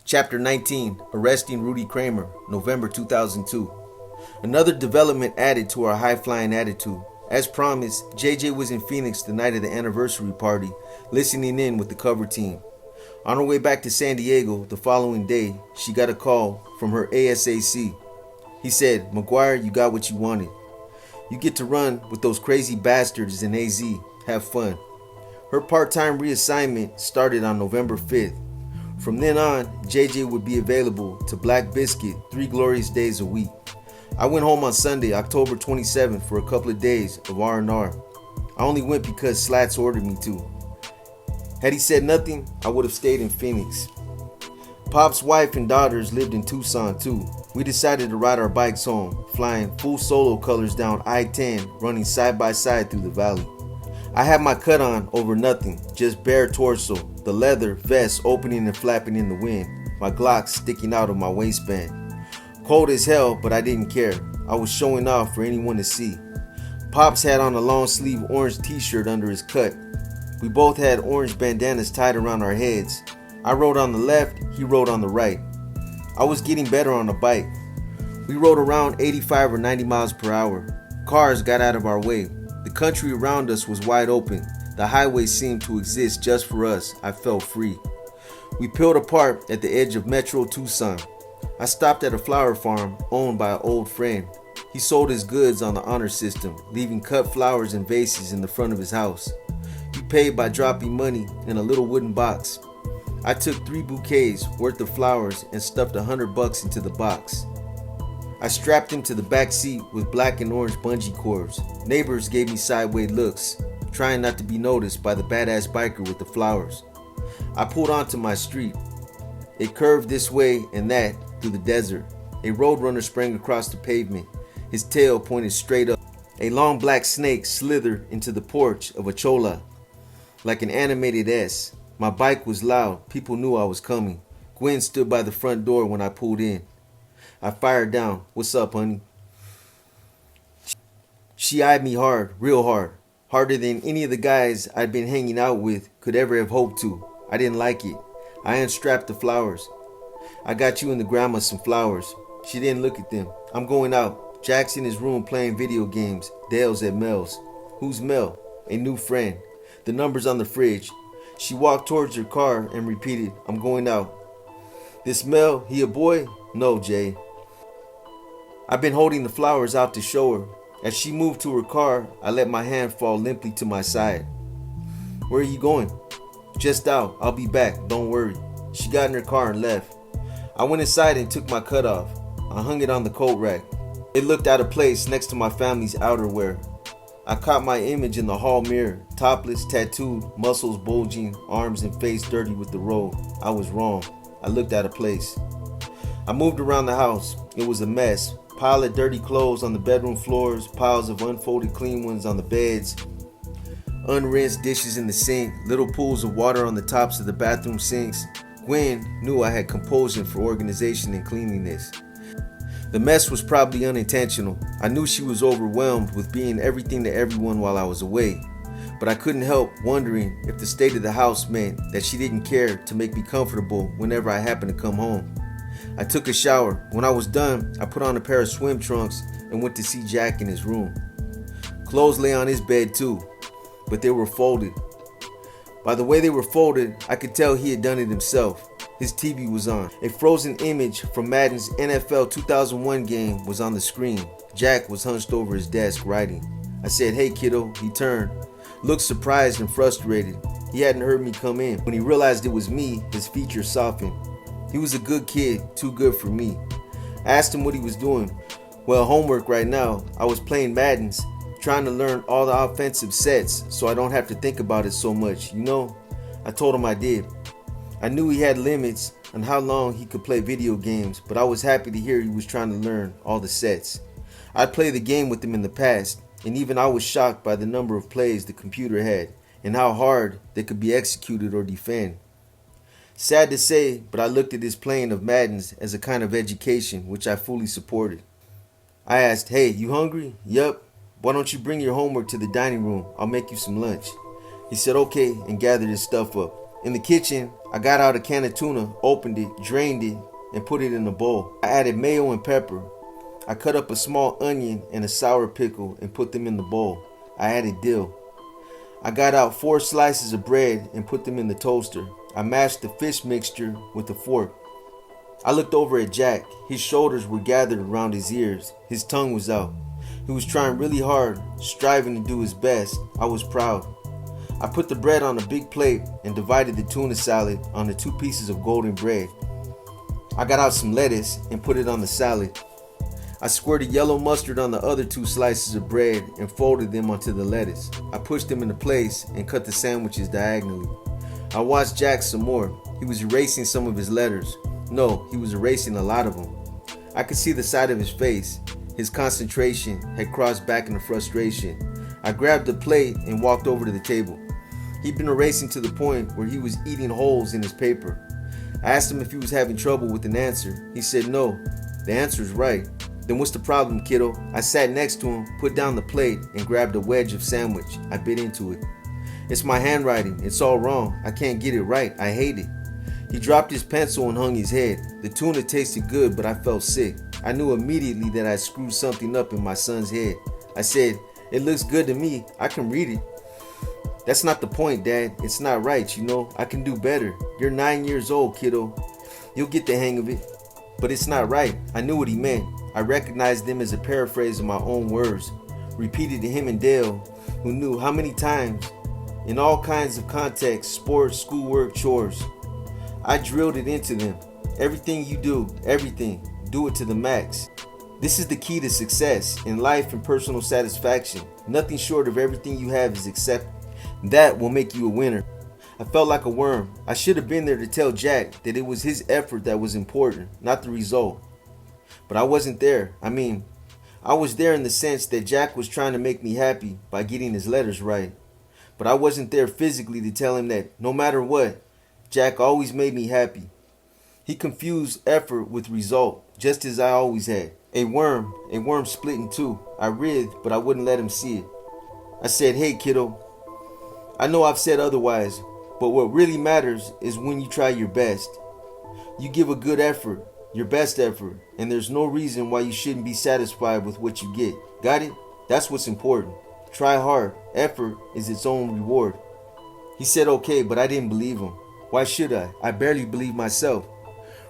Chapter 19, Arresting Rudy Kramer, November 2002. Another development added to our high-flying attitude. As promised, JJ was in Phoenix the night of the anniversary party, listening in with the cover team. On her way back to San Diego the following day, she got a call from her ASAC. He said, "McGuire, you got what you wanted. You get to run with those crazy bastards in AZ. Have fun." Her part-time reassignment started on November 5th. From then on, JJ would be available to Black Biscuit 3 glorious days a week. I went home on Sunday, October 27th for a couple of days of R&R. I only went because Slats ordered me to. Had he said nothing, I would have stayed in Phoenix. Pop's wife and daughters lived in Tucson too. We decided to ride our bikes home, flying full solo colors down I-10, running side by side through the valley. I had my cut on over nothing, just bare torso, the leather vest opening and flapping in the wind, my Glock sticking out of my waistband. Cold as hell, but I didn't care. I was showing off for anyone to see. Pops had on a long sleeve orange t-shirt under his cut. We both had orange bandanas tied around our heads. I rode on the left, he rode on the right. I was getting better on the bike. We rode around 85 or 90 miles per hour. Cars got out of our way. The country around us was wide open. The highway seemed to exist just for us. I felt free. We peeled apart at the edge of Metro Tucson. I stopped at a flower farm owned by an old friend. He sold his goods on the honor system, leaving cut flowers and vases in the front of his house. He paid by dropping money in a little wooden box. I took 3 bouquets worth of flowers and stuffed $100 into the box. I strapped him to the back seat with black and orange bungee cords. Neighbors gave me sideways looks, trying not to be noticed by the badass biker with the flowers. I pulled onto my street. It curved this way and that through the desert. A roadrunner sprang across the pavement. His tail pointed straight up. A long black snake slithered into the porch of a chola, like an animated S. My bike was loud. People knew I was coming. Gwen stood by the front door when I pulled in. I fired down. "What's up, honey?" She eyed me hard, real hard. Harder than any of the guys I'd been hanging out with could ever have hoped to. I didn't like it. I unstrapped the flowers. "I got you and the grandma some flowers." She didn't look at them. "I'm going out. Jack's in his room playing video games. Dale's at Mel's." "Who's Mel?" "A new friend. The number's on the fridge." She walked towards her car and repeated, "I'm going out." "This Mel, he a boy?" "No, Jay." I've been holding the flowers out to show her. As she moved to her car, I let my hand fall limply to my side. "Where are you going?" "Just out. I'll be back. Don't worry." She got in her car and left. I went inside and took my cut off. I hung it on the coat rack. It looked out of place next to my family's outerwear. I caught my image in the hall mirror, topless, tattooed, muscles bulging, arms and face dirty with the robe. I was wrong. I looked out of place. I moved around the house. It was a mess. Pile of dirty clothes on the bedroom floors, piles of unfolded clean ones on the beds, unrinsed dishes in the sink, little pools of water on the tops of the bathroom sinks. Gwen knew I had compulsion for organization and cleanliness. The mess was probably unintentional. I knew she was overwhelmed with being everything to everyone while I was away, but I couldn't help wondering if the state of the house meant that she didn't care to make me comfortable whenever I happened to come home. I took a shower. When I was done, I put on a pair of swim trunks and went to see Jack in his room. Clothes lay on his bed too, but they were folded. By the way they were folded, I could tell he had done it himself. His TV was on. A frozen image from Madden's NFL 2001 game was on the screen. Jack was hunched over his desk writing. I said, "Hey kiddo." He turned, looked surprised and frustrated. He hadn't heard me come in. When he realized it was me, his features softened. He was a good kid, too good for me. I asked him what he was doing. "Well, homework right now. I was playing Madden's, trying to learn all the offensive sets so I don't have to think about it so much, you know?" I told him I did. I knew he had limits on how long he could play video games, but I was happy to hear he was trying to learn all the sets. I'd played the game with him in the past, and even I was shocked by the number of plays the computer had and how hard they could be executed or defend. Sad to say, but I looked at his playing of Madden's as a kind of education, which I fully supported. I asked, "Hey, you hungry?" "Yup." "Why don't you bring your homework to the dining room? I'll make you some lunch." He said okay and gathered his stuff up. In the kitchen, I got out a can of tuna, opened it, drained it, and put it in a bowl. I added mayo and pepper. I cut up a small onion and a sour pickle and put them in the bowl. I added dill. I got out 4 slices of bread and put them in the toaster. I mashed the fish mixture with a fork. I looked over at Jack. His shoulders were gathered around his ears. His tongue was out. He was trying really hard, striving to do his best. I was proud. I put the bread on a big plate and divided the tuna salad on the 2 pieces of golden bread. I got out some lettuce and put it on the salad. I squirted yellow mustard on the other 2 slices of bread and folded them onto the lettuce. I pushed them into place and cut the sandwiches diagonally. I watched Jack some more. He was erasing some of his letters. No, he was erasing a lot of them. I could see the side of his face. His concentration had crossed back into frustration. I grabbed the plate and walked over to the table. He'd been erasing to the point where he was eating holes in his paper. I asked him if he was having trouble with an answer. He said no, the answer's right. Then what's the problem, kiddo? I sat next to him, put down the plate, and grabbed a wedge of sandwich. I bit into it. It's my handwriting. It's all wrong. I can't get it right. I hate it. He dropped his pencil and hung his head. The tuna tasted good, but I felt sick. I knew immediately that I screwed something up in my son's head. I said, "It looks good to me. I can read it." "That's not the point, Dad. It's not right, you know. I can do better. You're 9 years old, kiddo. You'll get the hang of it." But it's not right. I knew what he meant. I recognized them as a paraphrase of my own words, repeated to him and Dale, who knew how many times, in all kinds of contexts, sports, schoolwork, chores. I drilled it into them. Everything you do, everything, do it to the max. This is the key to success in life and personal satisfaction. Nothing short of everything you have is accepted. That will make you a winner. I felt like a worm. I should have been there to tell Jack that it was his effort that was important, not the result. But I wasn't there. I was there in the sense that Jack was trying to make me happy by getting his letters right. But I wasn't there physically to tell him that no matter what, Jack always made me happy. He confused effort with result, just as I always had. A worm split in 2. I writhed, but I wouldn't let him see it. I said, "Hey kiddo, I know I've said otherwise, but what really matters is when you try your best. You give a good effort, your best effort, and there's no reason why you shouldn't be satisfied with what you get. Got it? That's what's important. Try hard. Effort is its own reward." He said okay, but I didn't believe him. Why should I? I barely believed myself.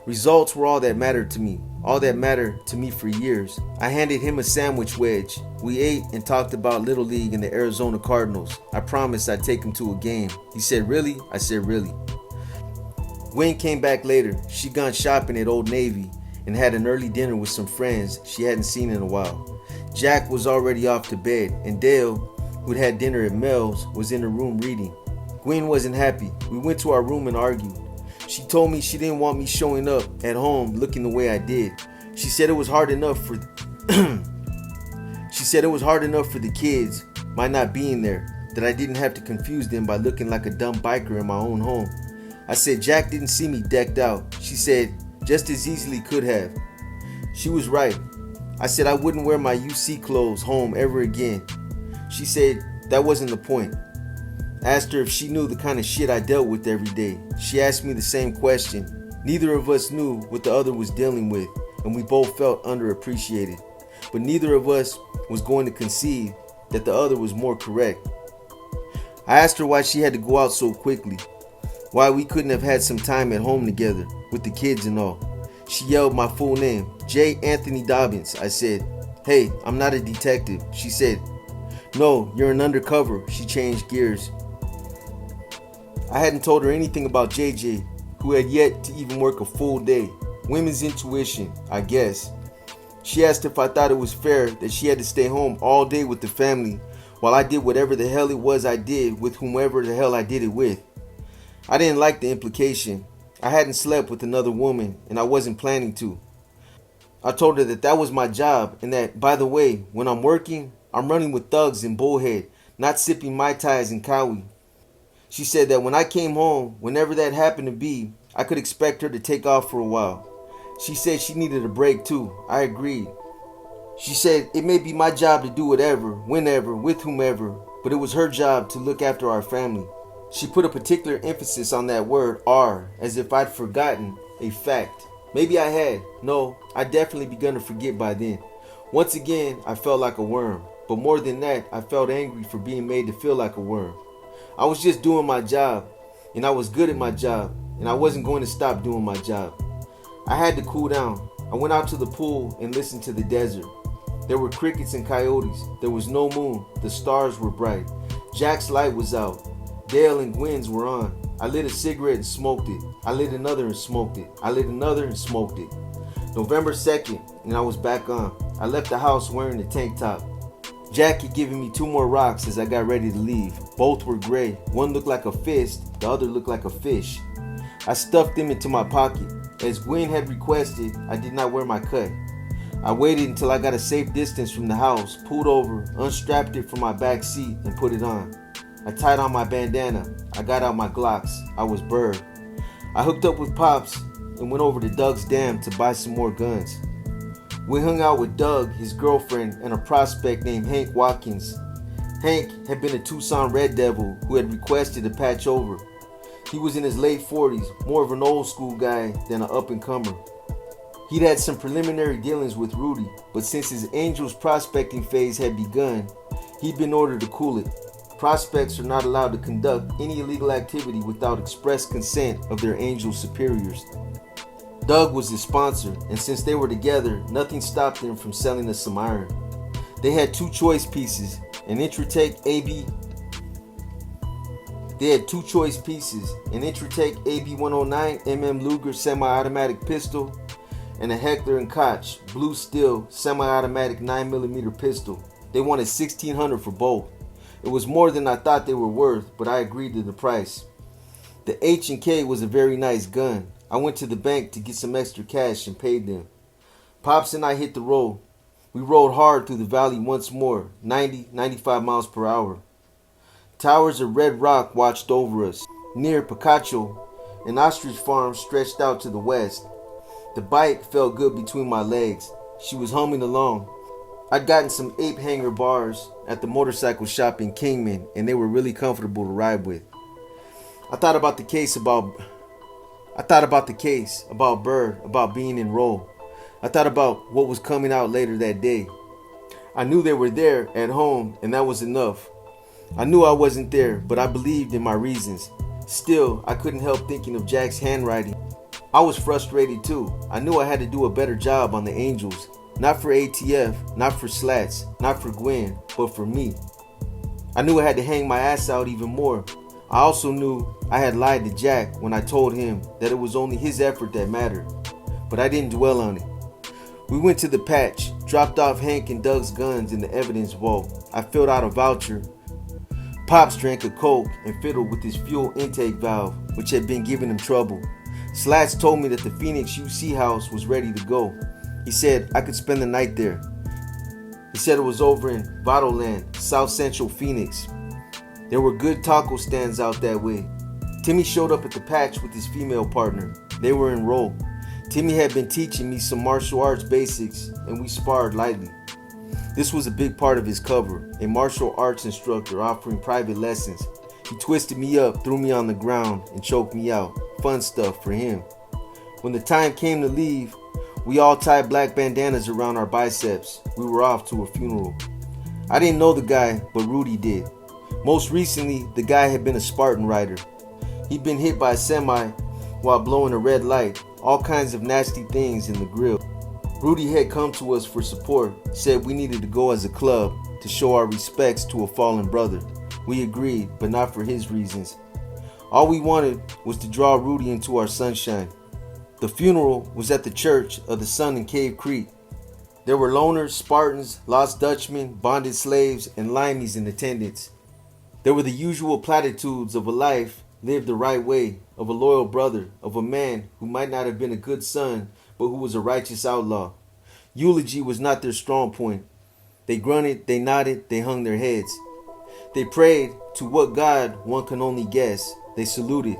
Results were all that mattered to me. All that mattered to me for years. I handed him a sandwich wedge. We ate and talked about Little League and the Arizona Cardinals. I promised I'd take him to a game. He said, "Really?" I said, "Really." Gwen came back later. She'd gone shopping at Old Navy and had an early dinner with some friends she hadn't seen in a while. Jack was already off to bed, and Dale, who'd had dinner at Mel's, was in her room reading. Gwen wasn't happy. We went to our room and argued. She told me she didn't want me showing up at home looking the way I did. She said it was hard enough for the kids, my not being there, that I didn't have to confuse them by looking like a dumb biker in my own home. I said Jack didn't see me decked out. She said just as easily could have. She was right. I said I wouldn't wear my UC clothes home ever again. She said that wasn't the point. I asked her if she knew the kind of shit I dealt with every day. She asked me the same question. Neither of us knew what the other was dealing with, and we both felt underappreciated. But neither of us was going to concede that the other was more correct. I asked her why she had to go out so quickly, why we couldn't have had some time at home together with the kids and all. She yelled my full name, J. Anthony Dobbins. I said, "Hey, I'm not a detective." She said, "No, you're an undercover." She changed gears. I hadn't told her anything about JJ, who had yet to even work a full day. Women's intuition, I guess. She asked if I thought it was fair that she had to stay home all day with the family while I did whatever the hell it was I did with whomever the hell I did it with. I didn't like the implication. I hadn't slept with another woman, and I wasn't planning to. I told her that that was my job, and that, by the way, when I'm working, I'm running with thugs in Bullhead, not sipping Mai Tais in Cowie. She said that when I came home, whenever that happened to be, I could expect her to take off for a while. She said she needed a break too. I agreed. She said it may be my job to do whatever, whenever, with whomever, but it was her job to look after our family. She put a particular emphasis on that word "are," as if I'd forgotten a fact. Maybe I had. No, I'd definitely begun to forget by then. Once again, I felt like a worm. But more than that, I felt angry for being made to feel like a worm. I was just doing my job, and I was good at my job, and I wasn't going to stop doing my job. I had to cool down. I went out to the pool and listened to the desert. There were crickets and coyotes. There was no moon. The stars were bright. Jack's light was out. Dale and Gwen's were on. I lit a cigarette and smoked it. I lit another and smoked it. I lit another and smoked it. November 2nd, and I was back on. I left the house wearing a tank top. Jack had given me 2 more rocks as I got ready to leave. Both were gray. One looked like a fist, the other looked like a fish. I stuffed them into my pocket. As Gwen had requested, I did not wear my cut. I waited until I got a safe distance from the house, pulled over, unstrapped it from my back seat, and put it on. I tied on my bandana. I got out my Glocks. I was Bird. I hooked up with Pops and went over to Doug's dam to buy some more guns. We hung out with Doug, his girlfriend, and a prospect named Hank Watkins. Hank had been a Tucson Red Devil who had requested to patch over. He was in his late 40s, more of an old school guy than an up-and-comer. He'd had some preliminary dealings with Rudy, but since his Angels prospecting phase had begun, he'd been ordered to cool it. Prospects are not allowed to conduct any illegal activity without express consent of their Angel superiors. Doug was his sponsor, and since they were together, nothing stopped them from selling us some iron. They had 2 choice pieces, an Intratec AB 109 mm Luger semi-automatic pistol and a Heckler & Koch Blue Steel semi-automatic 9mm pistol. They wanted $1,600 for both. It was more than I thought they were worth, but I agreed to the price. The H&K was a very nice gun. I went to the bank to get some extra cash and paid them. Pops and I hit the road. We rode hard through the valley once more, 95 miles per hour. Towers of red rock watched over us. Near Picacho, an ostrich farm stretched out to the west. The bike felt good between my legs. She was humming along. I'd gotten some ape hanger bars at the motorcycle shop in Kingman, and they were really comfortable to ride with. I thought about the case about Bird, about being enrolled. I thought about what was coming out later that day. I knew they were there at home, and that was enough. I knew I wasn't there, but I believed in my reasons. Still, I couldn't help thinking of Jack's handwriting. I was frustrated too. I knew I had to do a better job on the Angels. Not for ATF, not for Slats, not for Gwen, but for me. I knew I had to hang my ass out even more. I also knew I had lied to Jack when I told him that it was only his effort that mattered. But I didn't dwell on it. We went to the patch, dropped off Hank and Doug's guns in the evidence vault. I filled out a voucher. Pops drank a Coke and fiddled with his fuel intake valve, which had been giving him trouble. Slats told me that the Phoenix UC house was ready to go. He said I could spend the night there. He said it was over in Vadoland, South Central Phoenix. There were good taco stands out that way. Timmy showed up at the patch with his female partner. They were enrolled. Timmy had been teaching me some martial arts basics, and we sparred lightly. This was a big part of his cover, a martial arts instructor offering private lessons. He twisted me up, threw me on the ground, and choked me out. Fun stuff for him. When the time came to leave, we all tied black bandanas around our biceps. We were off to a funeral. I didn't know the guy, but Rudy did. Most recently, the guy had been a Spartan rider. He'd been hit by a semi while blowing a red light, all kinds of nasty things in the grill. Rudy had come to us for support, said we needed to go as a club to show our respects to a fallen brother. We agreed, but not for his reasons. All we wanted was to draw Rudy into our sunshine. The funeral was at the Church of the Sun in Cave Creek. There were loners, Spartans, lost Dutchmen, bonded slaves, and limeys in attendance. There were the usual platitudes of a life lived the right way, of a loyal brother, of a man who might not have been a good son, but who was a righteous outlaw. Eulogy was not their strong point. They grunted, they nodded, they hung their heads. They prayed to what God one can only guess. They saluted.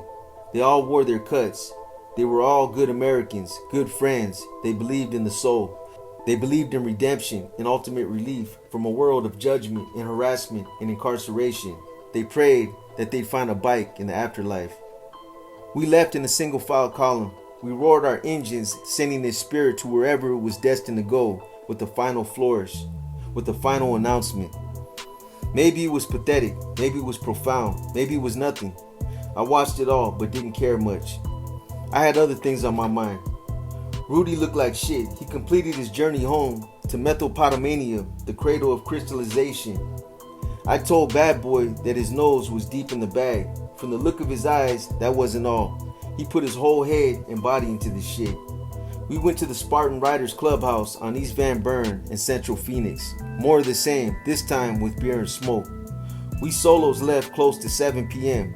They all wore their cuts. They were all good Americans, good friends. They believed in the soul. They believed in redemption and ultimate relief from a world of judgment and harassment and incarceration. They prayed that they'd find a bike in the afterlife. We left in a single file column. We roared our engines, sending its spirit to wherever it was destined to go, with the final flourish, with the final announcement. Maybe it was pathetic, maybe it was profound, maybe it was nothing. I watched it all, but didn't care much. I had other things on my mind. Rudy looked like shit. He completed his journey home to Mesopotamia, the cradle of crystallization. I told Bad Boy that his nose was deep in the bag. From the look of his eyes, that wasn't all. He put his whole head and body into this shit. We went to the Spartan Riders Clubhouse on East Van Buren in Central Phoenix. More of the same, this time with beer and smoke. We solos left close to 7 p.m.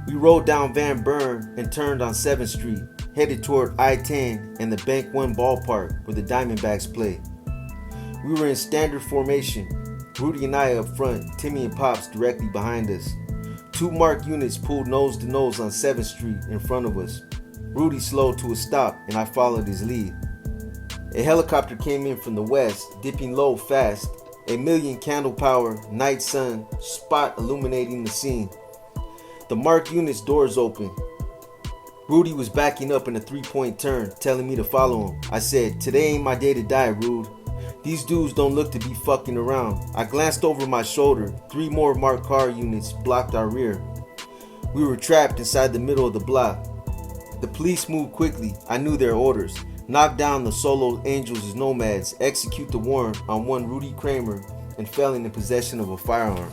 We rode down Van Buren and turned on 7th Street, headed toward I-10 and the Bank One ballpark where the Diamondbacks play. We were in standard formation, Rudy and I up front, Timmy and Pops directly behind us. 2 marked units pulled nose to nose on 7th Street in front of us. Rudy slowed to a stop and I followed his lead. A helicopter came in from the west, dipping low fast, a million candle power, night sun, spot illuminating the scene. The marked unit's doors open. Rudy was backing up in a 3-point turn, telling me to follow him. I said, "Today ain't my day to die, Rude. These dudes don't look to be fucking around." I glanced over my shoulder. 3 more marked car units blocked our rear. We were trapped inside the middle of the block. The police moved quickly. I knew their orders. Knock down the solo Angels as nomads, execute the warrant on one Rudy Kramer, and fell into possession of a firearm.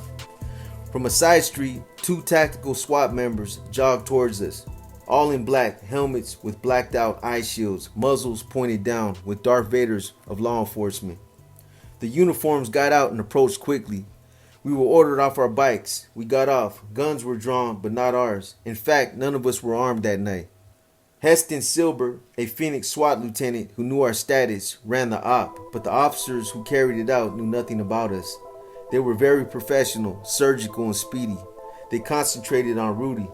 From a side street, 2 tactical SWAT members jogged towards us. All in black, helmets with blacked out eye shields, muzzles pointed down with Darth Vaders of law enforcement. The uniforms got out and approached quickly. We were ordered off our bikes. We got off. Guns were drawn, but not ours. In fact, none of us were armed that night. Heston Silber, a Phoenix SWAT lieutenant who knew our status, ran the op, but the officers who carried it out knew nothing about us. They were very professional, surgical, and speedy. They concentrated on Rudy.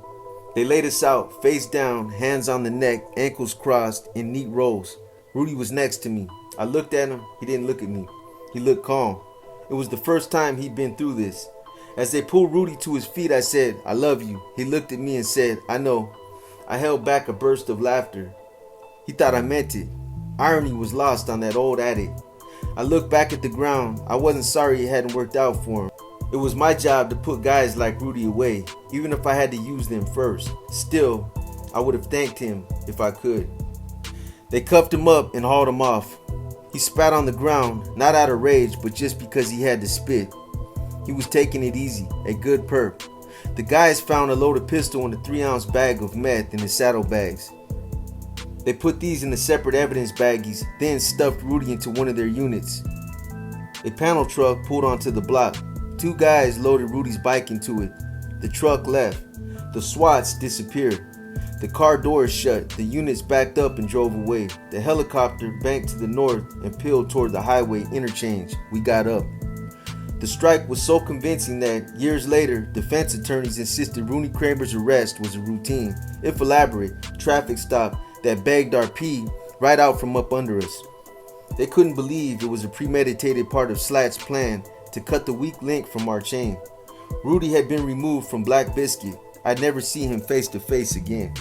They laid us out, face down, hands on the neck, ankles crossed, in neat rows. Rudy was next to me. I looked at him. He didn't look at me. He looked calm. It was the first time he'd been through this. As they pulled Rudy to his feet, I said, "I love you." He looked at me and said, "I know." I held back a burst of laughter. He thought I meant it. Irony was lost on that old addict. I looked back at the ground. I wasn't sorry it hadn't worked out for him. It was my job to put guys like Rudy away, even if I had to use them first. Still, I would have thanked him if I could. They cuffed him up and hauled him off. He spat on the ground, not out of rage, but just because he had to spit. He was taking it easy, a good perp. The guys found a loaded pistol and a 3-ounce bag of meth in his saddlebags. They put these in the separate evidence baggies, then stuffed Rudy into one of their units. A panel truck pulled onto the block. 2 guys loaded Rudy's bike into it. The truck left. The SWATs disappeared. The car doors shut. The units backed up and drove away. The helicopter banked to the north and peeled toward the highway interchange. We got up. The strike was so convincing that, years later, defense attorneys insisted Rudy Kramer's arrest was a routine, if elaborate, traffic stop that begged our pee right out from up under us. They couldn't believe it was a premeditated part of Slat's plan to cut the weak link from our chain. Rudy had been removed from Black Biscuit. I'd never see him face to face again.